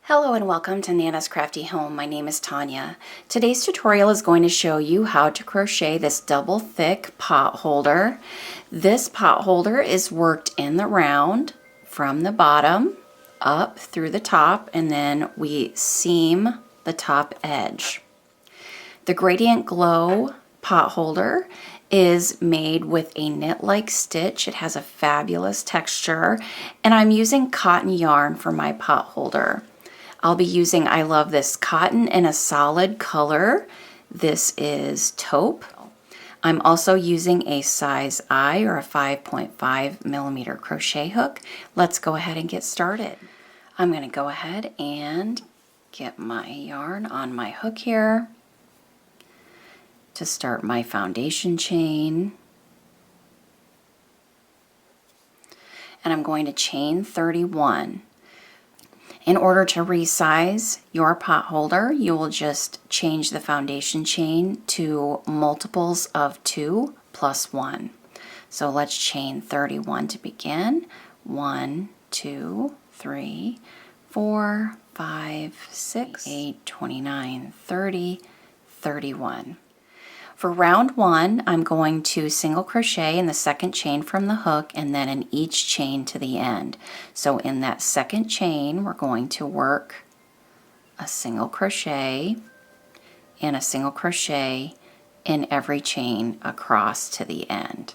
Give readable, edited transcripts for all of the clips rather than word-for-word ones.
Hello and welcome to Nana's Crafty Home. My name is Tanya. Today's tutorial is going to show you how to crochet this double thick pot holder. This pot holder is worked in the round from the bottom up through the top, and then we seam the top edge. The Gradient Glow pot holder is made with a knit-like stitch. It has a fabulous texture, and I'm using cotton yarn for my pot holder. I'll be using, I love this cotton in a solid color. This is taupe. I'm also using a size I or a 5.5 millimeter crochet hook. Let's go ahead and get started. I'm going to go ahead and get my yarn on my hook here to start my foundation chain. And I'm going to chain 31. In order to resize your pot holder, you will just change the foundation chain to multiples of 2 plus 1. So let's chain 31 to begin. 1, 2, 3, 4, 5, 6, 8, 29, 30, 31. For round 1, I'm going to single crochet in the second chain from the hook and then in each chain to the end. So in that second chain, we're going to work a single crochet and a single crochet in every chain across to the end.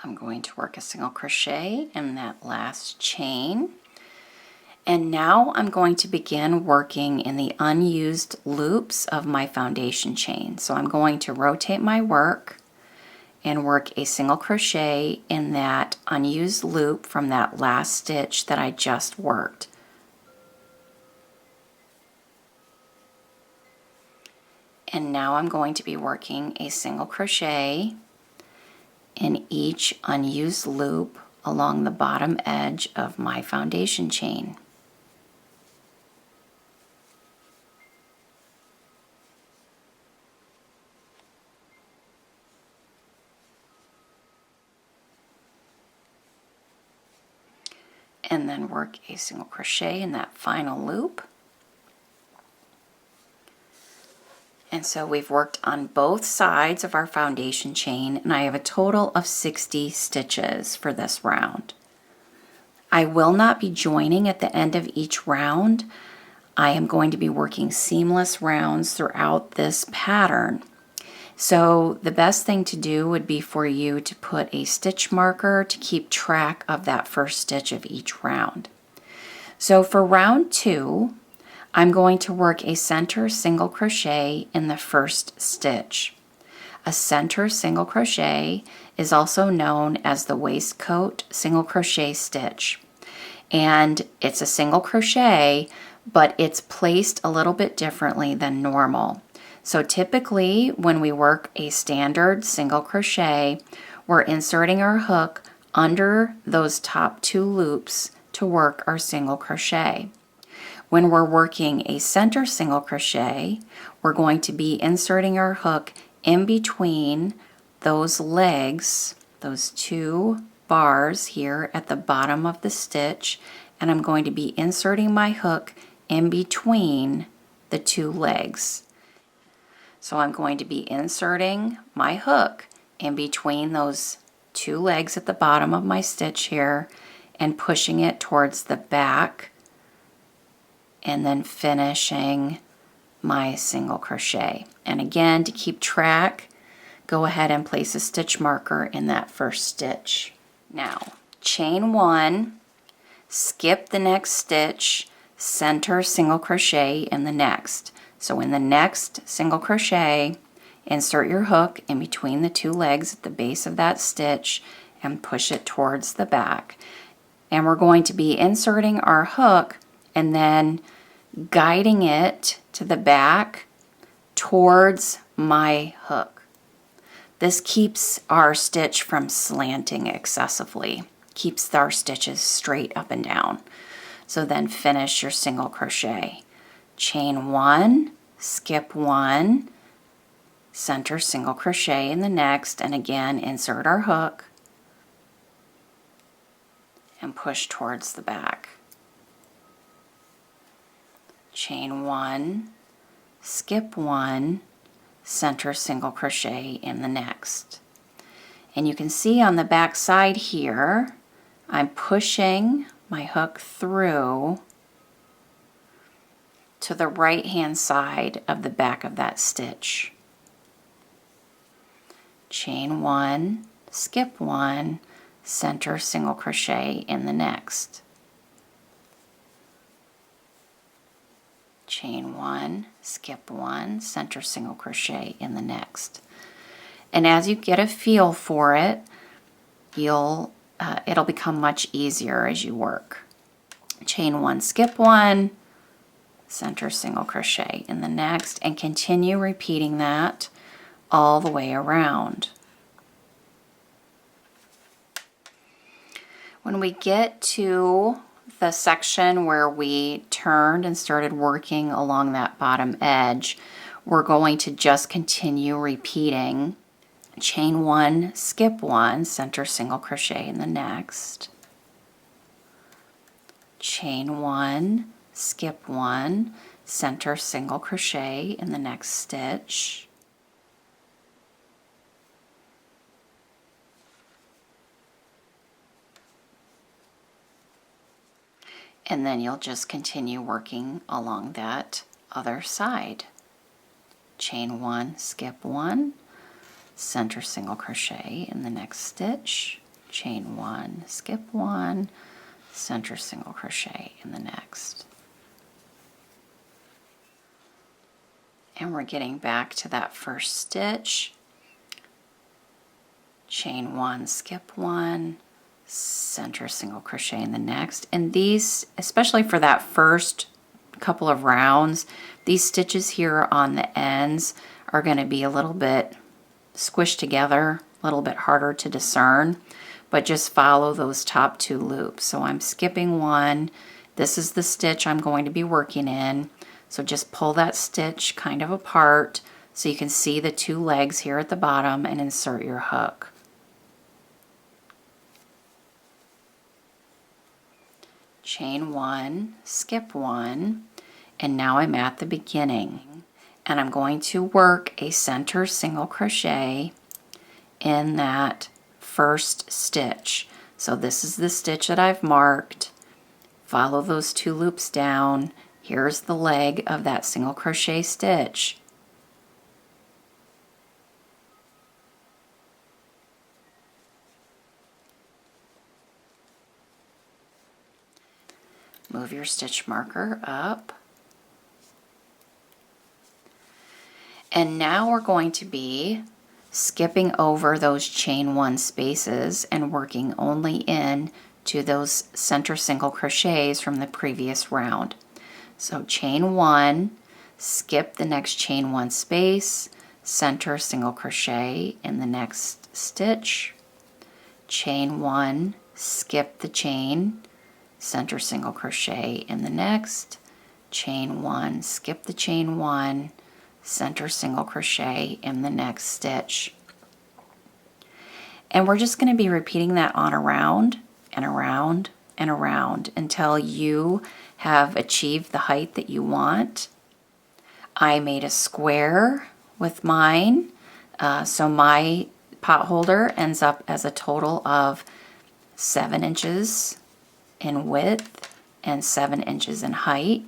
I'm going to work a single crochet in that last chain. And now I'm going to begin working in the unused loops of my foundation chain. So I'm going to rotate my work and work a single crochet in that unused loop from that last stitch that I just worked. And now I'm going to be working a single crochet in each unused loop along the bottom edge of my foundation chain. And then work a single crochet in that final loop. And so we've worked on both sides of our foundation chain, and I have a total of 60 stitches for this round. I will not be joining at the end of each round. I am going to be working seamless rounds throughout this pattern. So the best thing to do would be for you to put a stitch marker to keep track of that first stitch of each round. So for round 2, I'm going to work a center single crochet in the first stitch. A center single crochet is also known as the waistcoat single crochet stitch. And it's a single crochet, but it's placed a little bit differently than normal. So typically when we work a standard single crochet, we're inserting our hook under those top 2 loops to work our single crochet. When we're working a center single crochet, we're going to be inserting our hook in between those legs, those 2 bars here at the bottom of the stitch, and I'm going to be inserting my hook in between the 2 legs. So I'm going to be inserting my hook in between those 2 legs at the bottom of my stitch here and pushing it towards the back, and then finishing my single crochet. And again, to keep track, go ahead and place a stitch marker in that first stitch. Now, chain 1, skip the next stitch, center single crochet in the next. So in the next single crochet, insert your hook in between the 2 legs at the base of that stitch and push it towards the back. And we're going to be inserting our hook and then guiding it to the back towards my hook. This keeps our stitch from slanting excessively, keeps our stitches straight up and down. So then finish your single crochet. chain 1, skip 1, center single crochet in the next, and again insert our hook and push towards the back. Chain 1, skip 1, center single crochet in the next. And you can see on the back side here, I'm pushing my hook through to the right hand side of the back of that stitch. Chain 1, skip 1, center single crochet in the next. Chain 1, skip 1, center single crochet in the next. And as you get a feel for it, it'll become much easier as you work. Chain 1, skip 1, center single crochet in the next, and continue repeating that all the way around. When we get to the section where we turned and started working along that bottom edge, we're going to just continue repeating chain 1, skip 1, center single crochet in the next, chain 1, skip 1, center single crochet in the next stitch, and then you'll just continue working along that other side. Chain 1, skip 1, center single crochet in the next stitch, chain 1, skip 1, center single crochet in the next. And we're getting back to that first stitch. Chain 1, skip 1, center single crochet in the next. And these, especially for that first couple of rounds, these stitches here on the ends are going to be a little bit squished together, a little bit harder to discern, but just follow those top 2 loops. So I'm skipping 1. This is the stitch I'm going to be working in. So just pull that stitch kind of apart so you can see the 2 legs here at the bottom and insert your hook. Chain 1, skip 1, and now I'm at the beginning, and I'm going to work a center single crochet in that first stitch. So this is the stitch that I've marked. Follow those 2 loops down. Here's the leg of that single crochet stitch. Move your stitch marker up. And now we're going to be skipping over those chain 1 spaces and working only in to those center single crochets from the previous round. So chain 1, skip the next chain 1 space, center single crochet in the next stitch, chain 1, skip the chain, center single crochet in the next, chain 1, skip the chain 1, center single crochet in the next stitch. And we're just going to be repeating that on around and around and around until you have achieved the height that you want. I made a square with mine, so my pot holder ends up as a total of 7 inches in width and 7 inches in height.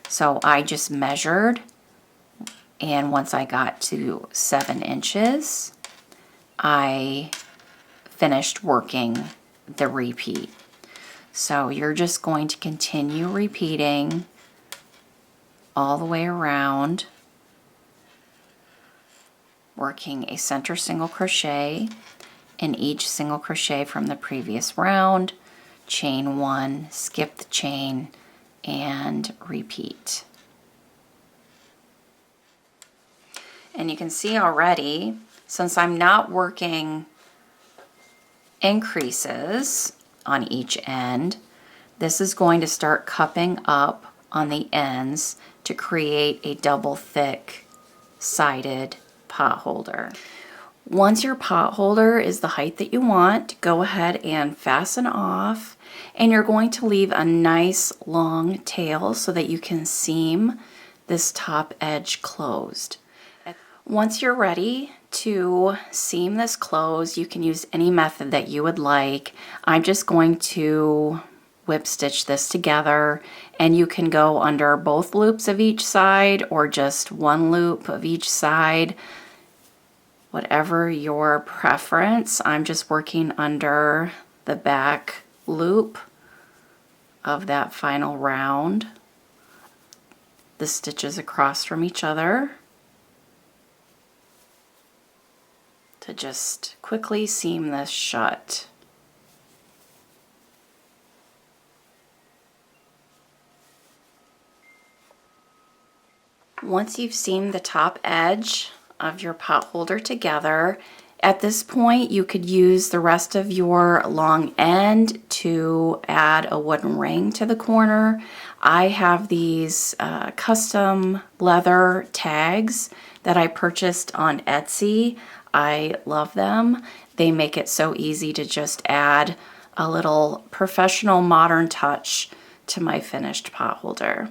So I just measured, and once I got to 7 inches, I finished working the repeat. So you're just going to continue repeating all the way around, working a center single crochet in each single crochet from the previous round, chain 1, skip the chain, and repeat. And you can see already, since I'm not working increases on each end, this is going to start cupping up on the ends to create a double thick sided pot holder. Once your pot holder is the height that you want, go ahead and fasten off, and you're going to leave a nice long tail so that you can seam this top edge closed. Once you're ready to seam this closed, you can use any method that you would like. I'm just going to whip stitch this together, and you can go under both loops of each side or just one loop of each side, whatever your preference. I'm just working under the back loop of that final round, the stitches across from each other, to just quickly seam this shut. Once you've seamed the top edge of your pot holder together, at this point you could use the rest of your long end to add a wooden ring to the corner. I have these custom leather tags that I purchased on Etsy. I love them. They make it so easy to just add a little professional modern touch to my finished pot holder.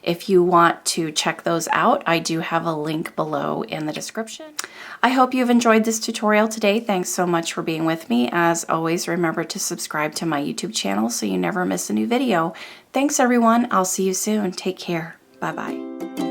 If you want to check those out, I do have a link below in the description. I hope you've enjoyed this tutorial today. Thanks so much for being with me. As always, remember to subscribe to my YouTube channel so you never miss a new video. Thanks everyone. I'll see you soon. Take care. Bye-bye.